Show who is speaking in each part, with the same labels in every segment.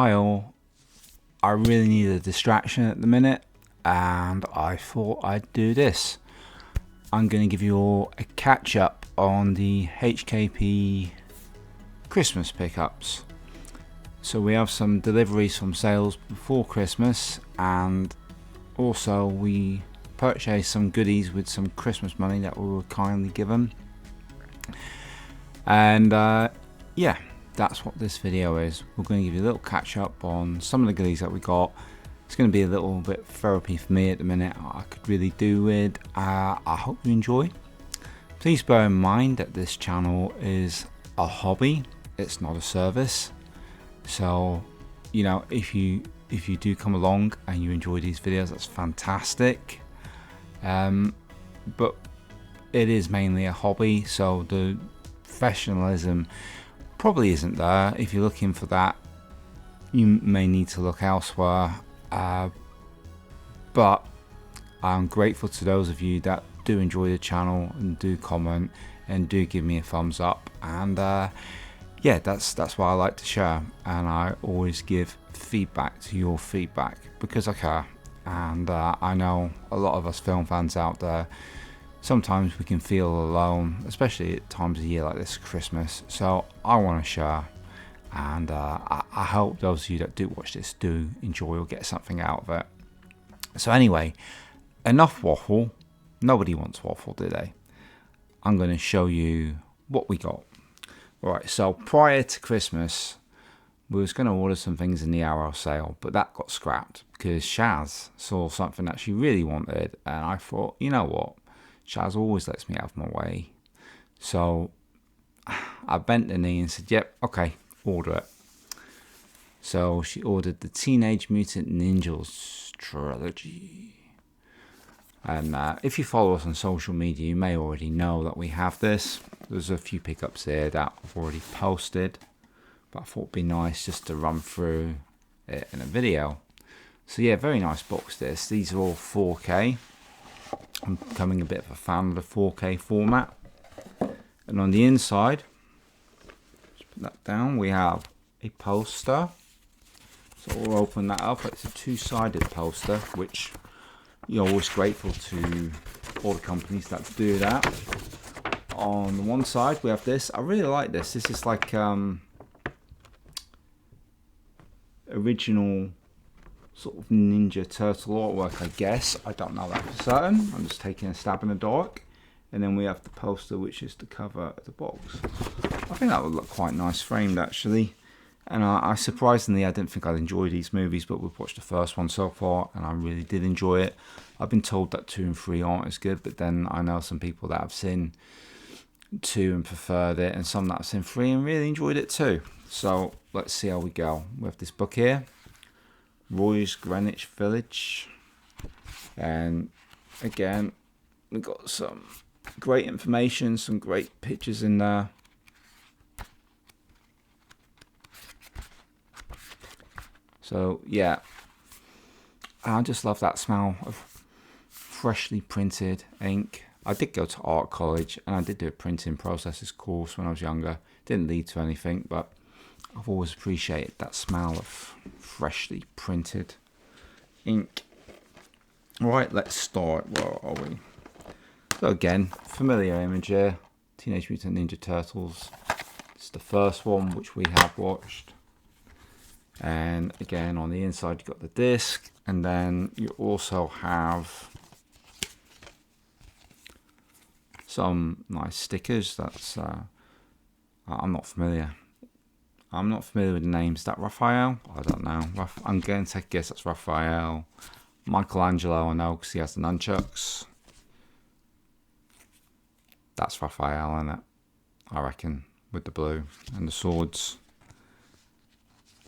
Speaker 1: Hi all, I really need a distraction at the minute and I thought I'd do this. I'm going to give you all a catch up on the HKP Christmas pickups. So we have some deliveries from sales before Christmas, and also we purchased some goodies with some Christmas money that we were kindly given. And yeah, that's what this video is. We're going to give you a little catch up on some of the goodies that we got. It's going to be a little bit therapy for me at the minute. I could really do with. I hope you enjoy. Please bear in mind that this channel is a hobby. It's not a service. So, you know, if you do come along and you enjoy these videos, that's fantastic. But it is mainly a hobby, so the professionalism probably isn't there. If you're looking for that, you may need to look elsewhere. But I'm grateful to those of you that do enjoy the channel and do comment and do give me a thumbs up. And yeah, that's what I like to share, and I always give feedback to your feedback because I care. And I know a lot of us film fans out there, sometimes we can feel alone, especially at times of year like this, Christmas. So I want to share, and I hope those of you that do watch this do enjoy or get something out of it. So anyway, enough waffle. Nobody wants waffle, do they? I'm going to show you what we got. Right, so prior to Christmas, we was going to order some things in the Arrow sale, but that got scrapped because Shaz saw something that she really wanted, and I thought, you know what, Shaz always lets me have my way. So I bent the knee and said, yep, okay, order it. So she ordered the Teenage Mutant Ninja trilogy. And if you follow us on social media, you may already know that we have this. There's a few pickups here that I've already posted, but I thought it'd be nice just to run through it in a video. So yeah, very nice box this. These are all 4K. I'm becoming a bit of a fan of the 4K format. And on the inside, just put that down, we have a poster. So we'll open that up. It's a two-sided poster, which you're always grateful to all the companies that do that. On the one side, we have this. I really like this. This is like original sort of Ninja Turtle artwork, I guess. I don't know that for certain. I'm just taking a stab in the dark. And then we have the poster, which is the cover of the box. I think that would look quite nice framed, actually. And I surprisingly, I didn't think I'd enjoy these movies, but we've watched the first one so far, and I really did enjoy it. I've been told that 2 and 3 aren't as good, but then I know some people that have seen 2 and preferred it, and some that have seen 3 and really enjoyed it too. So let's see how we go. We have this book here, Roy's Greenwich Village, and again, we've got some great information, some great pictures in there. So yeah, I just love that smell of freshly printed ink. I did go to art college and I did do a printing processes course when I was younger. Didn't lead to anything, but I've always appreciated that smell of freshly printed ink. Right, let's start. Where are we? So again, familiar image here. Teenage Mutant Ninja Turtles. It's the first one which we have watched. And again, on the inside, you've got the disc, and then you also have some nice stickers. That's I'm not familiar. I'm not familiar with the names. Is that Raphael? I don't know. I'm going to take a guess that's Raphael. Michelangelo, I know, because he has the nunchucks. That's Raphael, isn't it? I reckon, with the blue and the swords.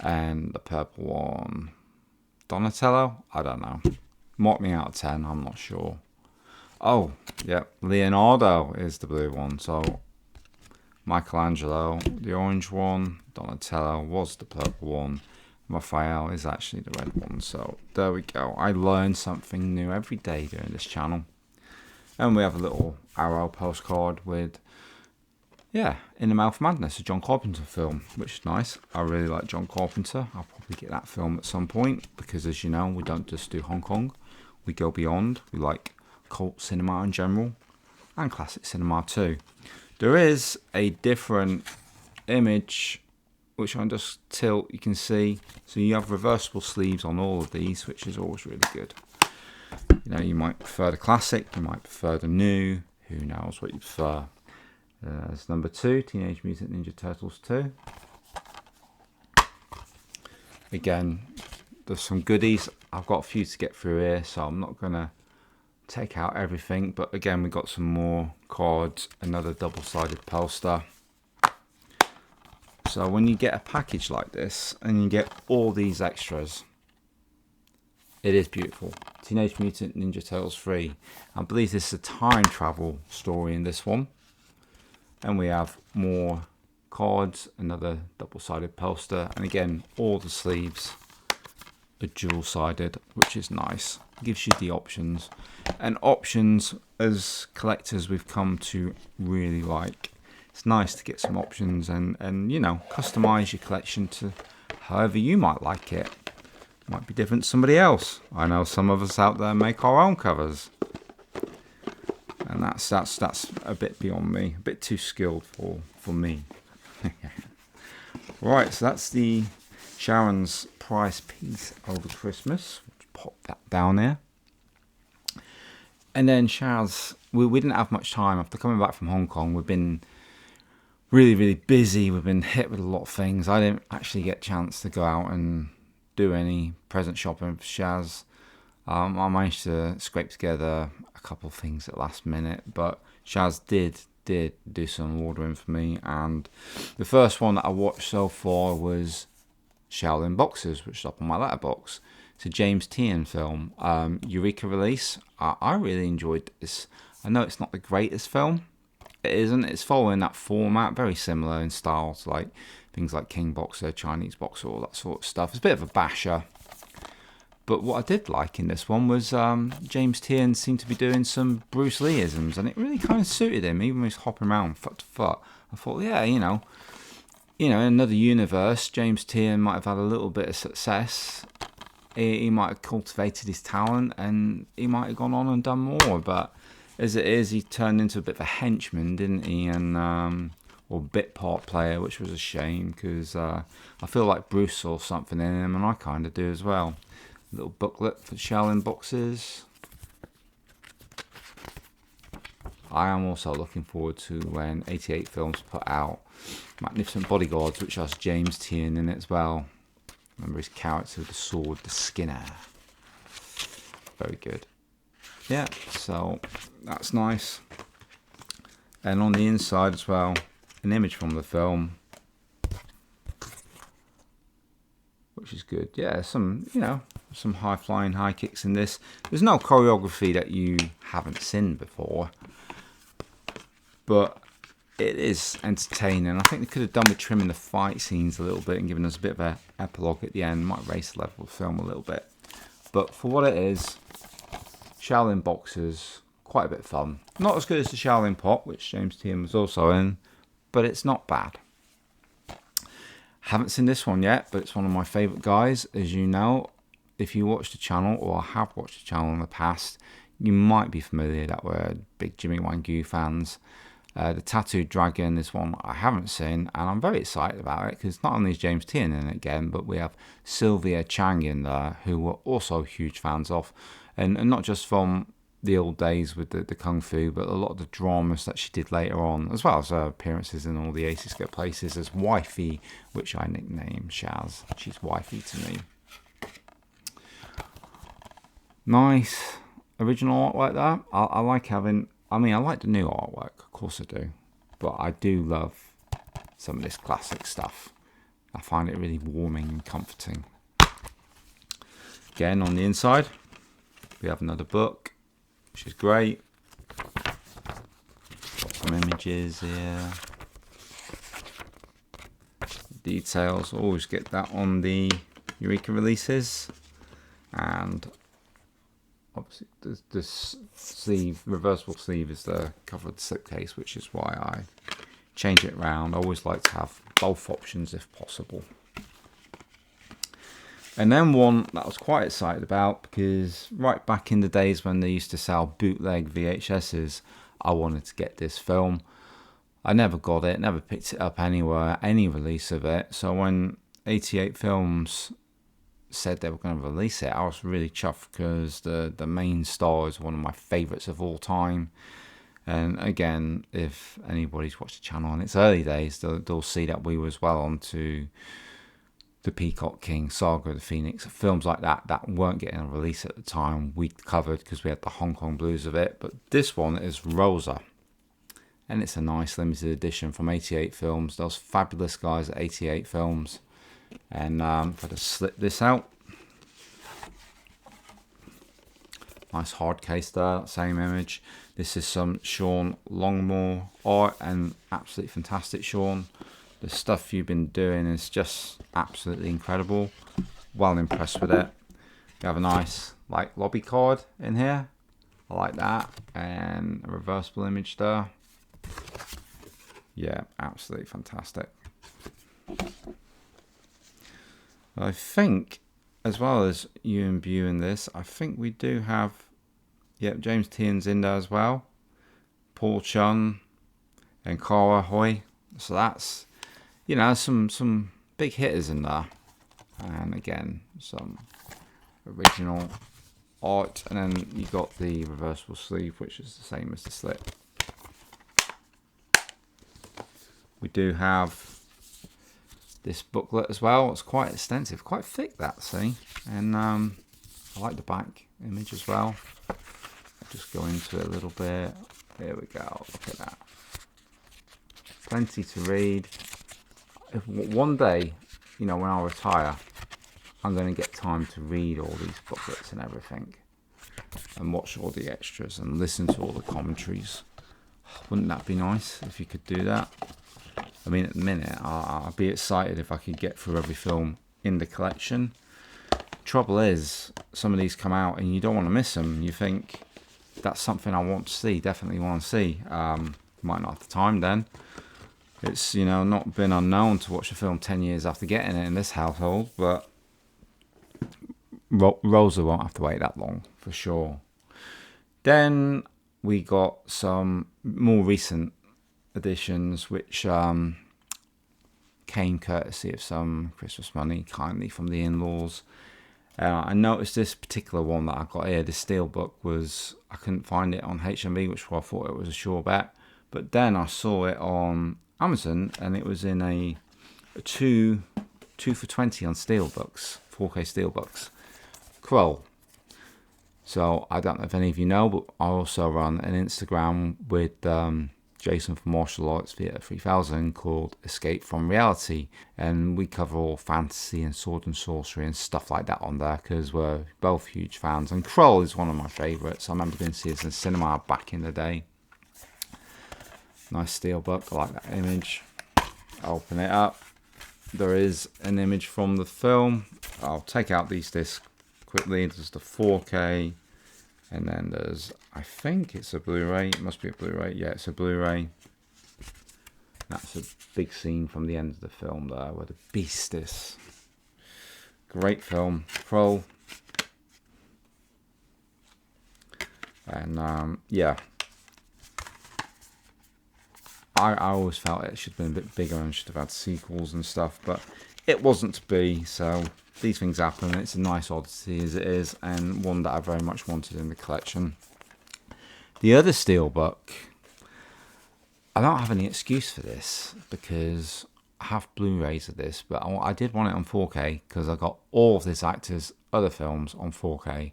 Speaker 1: And the purple one, Donatello? I don't know. Mark me out of 10, I'm not sure. Oh, yep, Leonardo is the blue one. So Michelangelo, the orange one. Donatello was the purple one. Raphael is actually the red one. So there we go. I learn something new every day during this channel. And we have a little Arrow postcard with yeah, In the Mouth of Madness, a John Carpenter film, which is nice. I really like John Carpenter. I'll probably get that film at some point because, as you know, we don't just do Hong Kong. We go beyond. We like cult cinema in general and classic cinema too. There is a different image which I just tilt, you can see. So you have reversible sleeves on all of these, which is always really good. You know, you might prefer the classic, you might prefer the new, who knows what you prefer. There's number 2, Teenage Mutant Ninja Turtles 2. Again, there's some goodies. I've got a few to get through here, so I'm not going to take out everything. But again, we've got some more cards, another double-sided poster. So when you get a package like this, and you get all these extras, it is beautiful. Teenage Mutant Ninja Turtles 3. I believe this is a time travel story in this one. And we have more cards, another double-sided poster, and again, all the sleeves are dual-sided, which is nice. Gives you the options. And options, as collectors, we've come to really like. It's nice to get some options and you know, customize your collection to however you might like it. Might be different to somebody else. I know some of us out there make our own covers. And that's a bit beyond me, a bit too skilled for me. Right, so that's the Sharon's prize piece over Christmas. Pop that down there. And then Shaz, we didn't have much time after coming back from Hong Kong. We've been really busy. We've been hit with a lot of things. I didn't actually get a chance to go out and do any present shopping for Shaz. I managed to scrape together a couple of things at last minute, but Shaz did do some ordering for me, and the first one that I watched so far was Shaolin Boxers, which is up on my letterbox. It's a James Tian film, Eureka release. I really enjoyed this. I know it's not the greatest film. It isn't. It's following that format, very similar in style to like things like King Boxer, Chinese Boxer, all that sort of stuff. It's a bit of a basher. But what I did like in this one was James Tian seemed to be doing some Bruce Lee-isms, and it really kind of suited him, even when he was hopping around foot to foot. I thought, yeah, you know, in another universe, James Tian might have had a little bit of success. He might have cultivated his talent, and he might have gone on and done more. But as it is, he turned into a bit of a henchman, didn't he? And or bit part player, which was a shame, because I feel like Bruce saw something in him, and I kind of do as well. Little booklet for Shaolin Boxers. I am also looking forward to when 88 Films put out Magnificent Bodyguards, which has James Tian in it as well. Remember his character with the sword, the Skinner. Very good. Yeah, so that's nice. And on the inside as well, an image from the film, which is good. Yeah, some high flying, high kicks in this. There's no choreography that you haven't seen before, but it is entertaining. I think they could have done with trimming the fight scenes a little bit and giving us a bit of an epilogue at the end. Might raise the level of the film a little bit, but for what it is, Shaolin Boxers, quite a bit of fun. Not as good as the Shaolin Pot, which James Tian was also in, but it's not bad. Haven't seen this one yet, but it's one of my favourite guys. As you know, if you watch the channel, or have watched the channel in the past, you might be familiar that we're big Jimmy Wang-Gu fans. The Tattooed Dragon is one I haven't seen, and I'm very excited about it, because not only is James Tian in it again, but we have Sylvia Chang in there, who we're also huge fans of, and not just from the old days with the Kung Fu, but a lot of the dramas that she did later on, as well as her appearances in all the Aces Go Places as Wifey, which I nicknamed Shaz. She's Wifey to me. Nice original artwork there. I like having, I like the new artwork, of course I do, but I do love some of this classic stuff. I find it really warming and comforting. Again, on the inside, we have another book, which is great. Got some images here. Details, always get that on the Eureka releases. And obviously the sleeve, reversible sleeve, is the cover of the slipcase, which is why I change it around. I always like to have both options if possible. And then one that I was quite excited about, because right back in the days when they used to sell bootleg VHSs, I wanted to get this film. I never got it, never picked it up anywhere, any release of it. So when 88 Films said they were going to release it, I was really chuffed, because the main star is one of my favourites of all time. And again, if anybody's watched the channel in its early days, they'll see that we was well on to the Peacock King, Saga of the Phoenix, films like that weren't getting a release at the time. We covered because we had the Hong Kong blues of it. But this one is Rosa, and it's a nice limited edition from 88 Films. Those fabulous guys at 88 Films. And if I just slip this out, nice hard case there, same image. This is some Sean Longmore art, and absolutely fantastic, Sean. The stuff you've been doing is just absolutely incredible. Well impressed with it. You have a nice like lobby card in here. I like that. And a reversible image there. Yeah, absolutely fantastic. I think, as well as you imbuing this, I think we do have, yep, James Tian's in there as well. Paul Chun and Cara Hoy. So that's, you know, some big hitters in there. And again, some original art. And then you got the reversible sleeve, which is the same as the slip. We do have this booklet as well. It's quite extensive, quite thick, that, see. And I like the back image as well. I'll just go into it a little bit. There we go, look at that. Plenty to read. If one day, you know, when I retire, I'm going to get time to read all these booklets and everything, and watch all the extras and listen to all the commentaries. Wouldn't that be nice if you could do that? I mean, at the minute, I'd be excited if I could get through every film in the collection. Trouble is, some of these come out and you don't want to miss them. You think, that's something I want to see, definitely want to see. Might not have the time then. It's, you know, not been unknown to watch a film 10 years after getting it in this household, but Rosa won't have to wait that long, for sure. Then we got some more recent editions, which came courtesy of some Christmas money, kindly from the in-laws. I noticed this particular one that I got here, the Steelbook, was, I couldn't find it on HMV, which I thought it was a sure bet. But then I saw it on Amazon, and it was in a 2 for 20 on Steelbooks, 4K Steelbooks. Kroll. So I don't know if any of you know, but I also run an Instagram with Jason from Martial Arts Theatre 3000 called Escape from Reality, and we cover all fantasy and sword and sorcery and stuff like that on there, because we're both huge fans. And Kroll is one of my favourites. I remember going to see this in cinema back in the day. Nice steelbook, I like that image. Open it up. There is an image from the film. I'll take out these discs quickly. There's the 4K, and then there's, I think it's a Blu-ray. It must be a Blu-ray. Yeah, it's a Blu-ray. That's a big scene from the end of the film there, where the beast is. Great film. Kroll. And yeah, I always felt it should have been a bit bigger and should have had sequels and stuff, but it wasn't to be. So these things happen. It's a nice oddity as it is, and one that I very much wanted in the collection. The other Steelbook, I don't have any excuse for this, because I have Blu-rays of this, but I did want it on 4K because I got all of this actor's other films on 4K.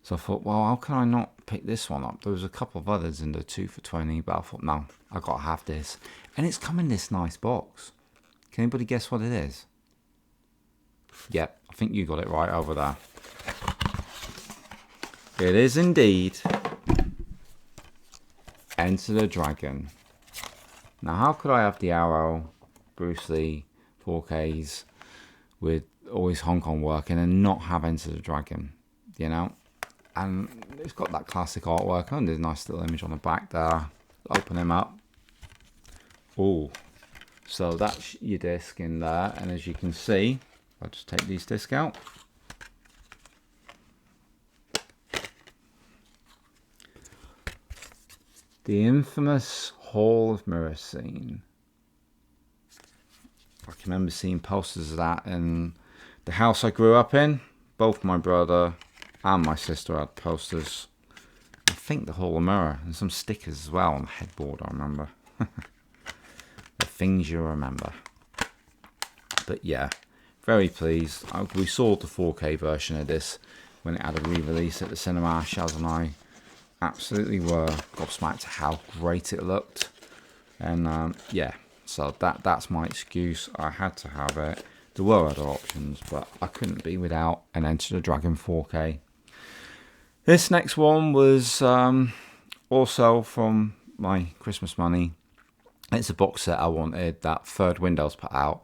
Speaker 1: So I thought, well, how can I not pick this one up? There was a couple of others in the 2 for 20, but I thought, no, I got to have this. And it's come in this nice box. Can anybody guess what it is? Yep, I think you got it right over there. It is indeed Enter the Dragon. Now, how could I have the Arrow, Bruce Lee, 4Ks with all his Hong Kong work and then not have Enter the Dragon, you know? And it's got that classic artwork, and there's a nice little image on the back there. Open him up. Oh, so that's your disc in there, and as you can see, I'll just take these discs out. The infamous Hall of Mirrors scene. I can remember seeing posters of that in the house I grew up in. Both my brother and my sister had posters. I think the Hall of Mirror, and some stickers as well on the headboard, I remember. The things you remember. But yeah, very pleased. We saw the 4K version of this when it had a re-release at the cinema. Shaz and I absolutely were gobsmacked at how great it looked. And yeah, so that's my excuse. I had to have it. There were other options, but I couldn't be without an Enter the Dragon 4K. This next one was also from my Christmas money. It's a box set I wanted that Third Window's put out.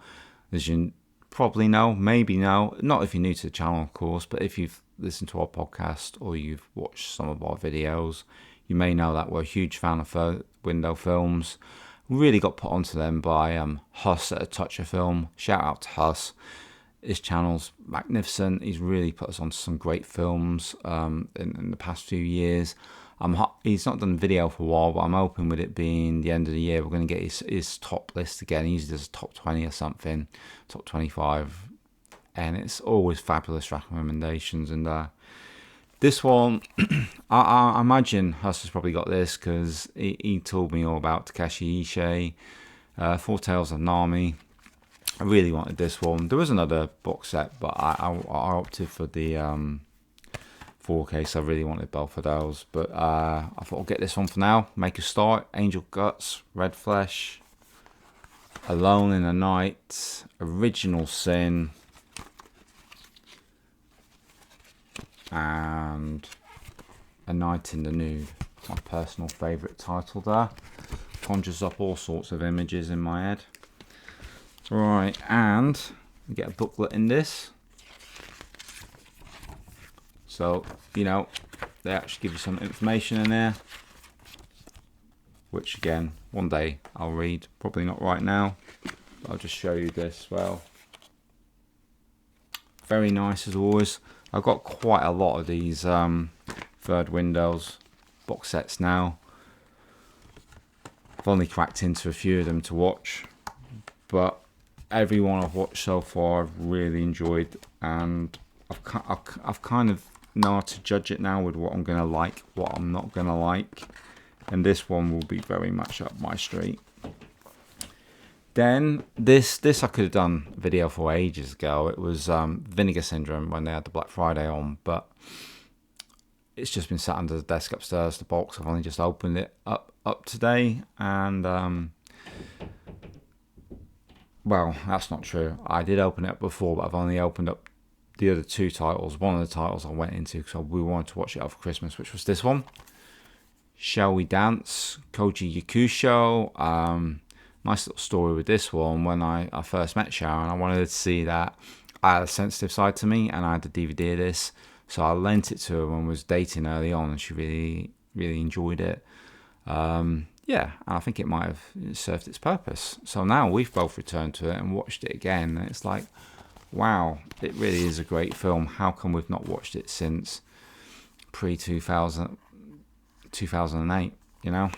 Speaker 1: As you probably know, maybe know, not if you're new to the channel, of course, but if you've listened to our podcast or you've watched some of our videos, you may know that we're a huge fan of Third Window films. Really got put onto them by Huss at A Touch of Film. Shout out to Huss. His channel's magnificent. He's really put us onto some great films in the past few years. He's not done a video for a while, but I'm hoping with it being the end of the year, we're going to get his top list again. He usually does a top 20 or something, top 25. And it's always fabulous recommendations. And this one, I imagine Huss has probably got this because he told me all about Takeshi Ishii, Four Tales of Nami. I really wanted this one. There was another box set, but I opted for the 4K, so I really wanted both of those. But I thought I'll get this one for now. Make a Start, Angel Guts, Red Flesh, Alone in the Night, Original Sin, and A Night in the Nude. My personal favourite title there. Conjures up all sorts of images in my head. Right, and you get a booklet in this. So, you know, they actually give you some information in there. Which again, one day I'll read. Probably not right now. But I'll just show you this. Well, very nice as always. I've got quite a lot of these Third Windows box sets now. I've only cracked into a few of them to watch, but every one I've watched so far I've really enjoyed, and I've kind of know how to judge it now with what I'm going to like, what I'm not going to like, and this one will be very much up my street. Then this I could have done a video for ages ago. It was Vinegar Syndrome when they had the Black Friday on, but it's just been sat under the desk upstairs, the box. I've only just opened it up today, and well, that's not true. I did open it up before, but I've only opened up the other two titles. One of the titles I went into because we wanted to watch it over Christmas, which was this one, Shall We Dance, Koji Yakusho. Nice little story with this one. When I first met Sharon, I wanted to see that I had a sensitive side to me, and I had the DVD of this, so I lent it to her when we was dating early on, and she really enjoyed it. Yeah, and I think it might have served its purpose. So now we've both returned to it and watched it again, and it's like, wow, it really is a great film. How come we've not watched it since pre-2000, 2008, you know?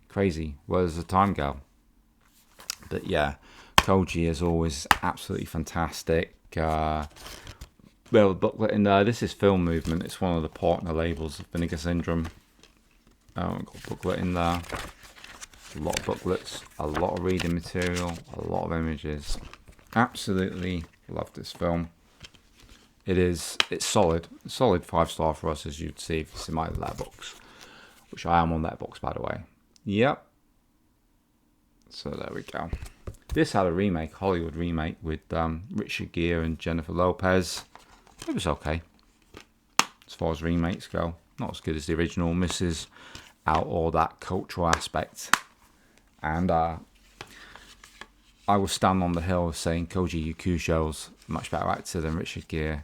Speaker 1: Crazy. Where does the time go? But yeah, Koji is always absolutely fantastic. Well, the booklet in there, this is Film Movement. It's one of the partner labels of Vinegar Syndrome. I've got a booklet in there. A lot of booklets, a lot of reading material, a lot of images. Absolutely love this film. It's solid 5-star for us, as you'd see if it's in my Letterboxd, which I am on Letterboxd, by the way. Yep. So there we go. This had a remake, Hollywood remake, with Richard Gere and Jennifer Lopez. It was okay as far as remakes go. Not as good as the original. Misses out all that cultural aspect. And I will stand on the hill saying Koji Yakusho's a much better actor than Richard Gere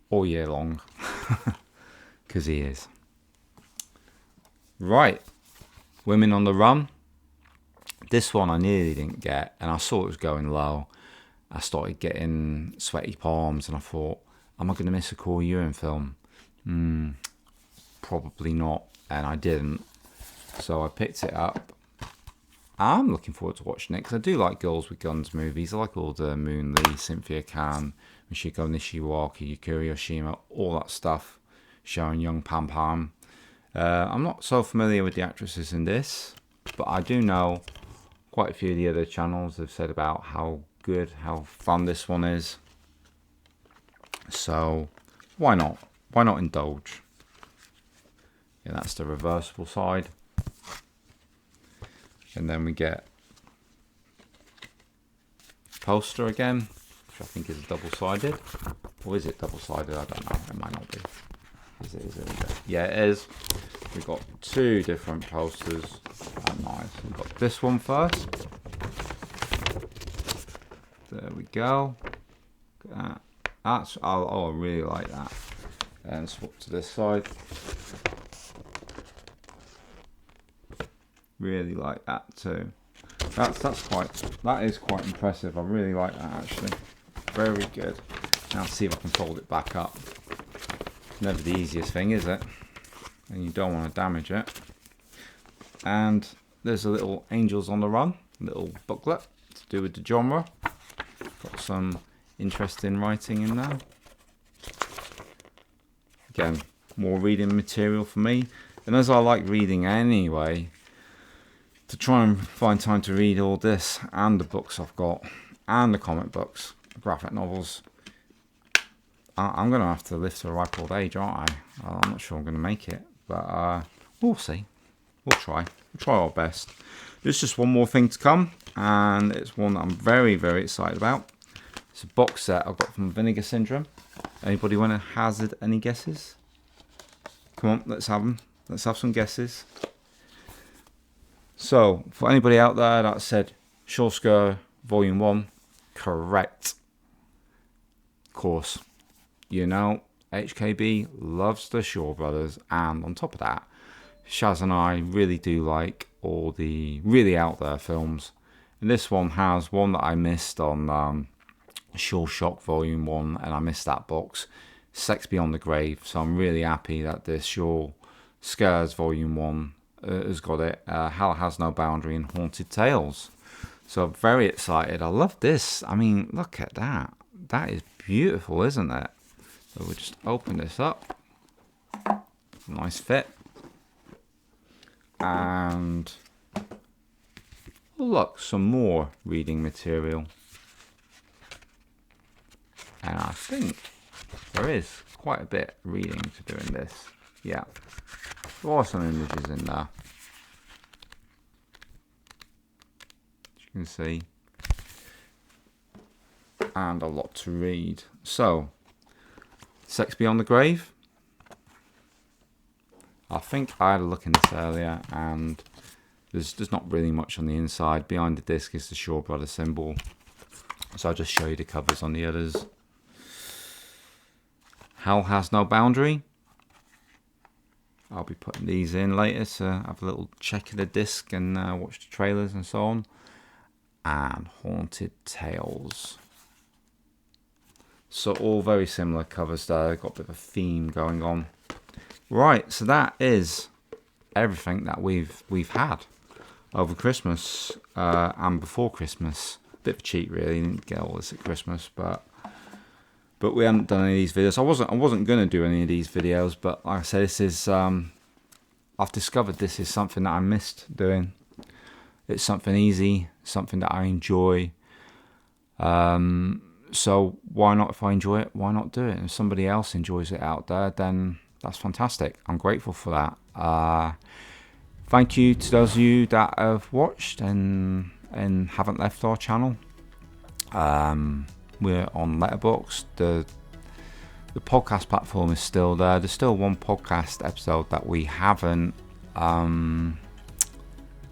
Speaker 1: all year long. Because he is. Right. Women on the Run. This one I nearly didn't get, and I saw it was going low. I started getting sweaty palms, and I thought, am I going to miss a cool urine film? Probably not, and I didn't. So I picked it up. I'm looking forward to watching it because I do like Girls with Guns movies. I like all the Moon Lee, Cynthia Khan, Michiko Nishiwaki, Yukari Yoshima, all that stuff, showing young Pam Pam. I'm not so familiar with the actresses in this, but I do know quite a few of the other channels have said about how good, how fun this one is. So why not? Why not indulge? Yeah, that's the reversible side. And then we get poster again, which I think is double-sided. Or is it double-sided? I don't know. It might not be. Is it? Yeah, it is. We've got two different posters. Oh, nice. We've got this one first. There we go. Look at that. That's, I really like that. And swap to this side. Really like that too. That is quite impressive. I really like that actually. Very good. Now let's see if I can fold it back up. Never the easiest thing, is it? And you don't want to damage it. And there's a little Angels on the Run, little booklet to do with the genre. Got some interesting writing in there. Again, more reading material for me. And as I like reading anyway, to try and find time to read all this and the books I've got and the comic books, graphic novels, I'm going to have to live to a ripe old age, aren't I? I'm not sure I'm going to make it, but we'll see. We'll try our best. There's just one more thing to come, and it's one that I'm very, very excited about. It's a box set I got from Vinegar Syndrome. Anybody want to hazard any guesses? Come on, let's have them. Let's have some guesses. So, for anybody out there that said Shorsker Volume 1, correct. Of course, you know, HKB loves the Shaw Brothers, and on top of that, Shaz and I really do like all the really out there films. And this one has one that I missed on Shaw Shock Volume 1, and I missed that box, Sex Beyond the Grave. So I'm really happy that this Shaw Scares Volume 1 has got it. Hell Has No Boundary and Haunted Tales. So I'm very excited. I love this. I mean, look at that. That is beautiful, isn't it? So we'll just open this up. Nice fit. And look, some more reading material. And I think there is quite a bit of reading to do in this. Yeah. There are some images in there, as you can see, and a lot to read. So, Sex Beyond the Grave. I think I had a look in this earlier, and there's not really much on the inside. Behind the disc is the Shaw Brothers symbol, so I'll just show you the covers on the others. Hell Has No Boundary. I'll be putting these in later to have a little check of the disc and watch the trailers and so on. And Haunted Tales. So all very similar covers there. Got a bit of a theme going on. Right, so that is everything that we've had over Christmas and before Christmas. Bit of a cheat really. Didn't get all this at Christmas, but we haven't done any of these videos. I wasn't going to do any of these videos, but like I said, this is I've discovered this is something that I missed doing. It's something easy, something that I enjoy. So why not? If I enjoy it, why not do it? And if somebody else enjoys it out there, then that's fantastic. I'm grateful for that. Thank you to those of you that have watched and haven't left our channel. We're on Letterboxd. The podcast platform is still there. There's still one podcast episode that we haven't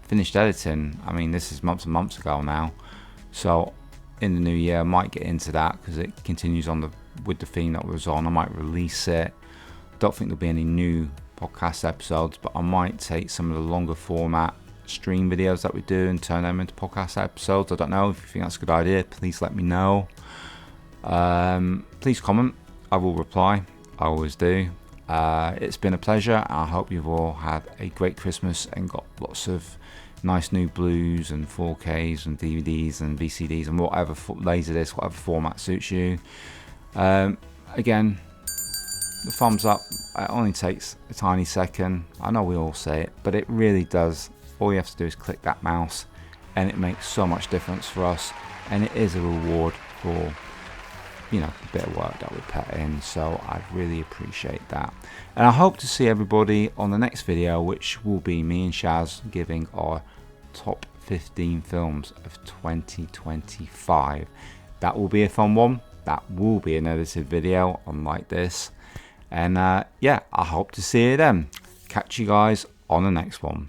Speaker 1: finished editing. I mean, this is months and months ago now. So in the new year, I might get into that because it continues on with the theme that was on. I might release it. Don't think there'll be any new podcast episodes, but I might take some of the longer format stream videos that we do and turn them into podcast episodes. I don't know if you think that's a good idea. Please let me know. Please comment. I will reply. I always do. It's been a pleasure. I hope you've all had a great Christmas and got lots of nice new blues and 4Ks and DVDs and VCDs and whatever Laserdisc, whatever format suits you. Again, the thumbs up, it only takes a tiny second. I know we all say it, but it really does. All you have to do is click that mouse and it makes so much difference for us, and it is a reward for, you know, the bit of work that we put in. So I really appreciate that, and I hope to see everybody on the next video, which will be me and Shaz giving our top 15 films of 2025. That will be a fun one. That will be an edited video unlike this. And yeah, I hope to see you then. Catch you guys on the next one.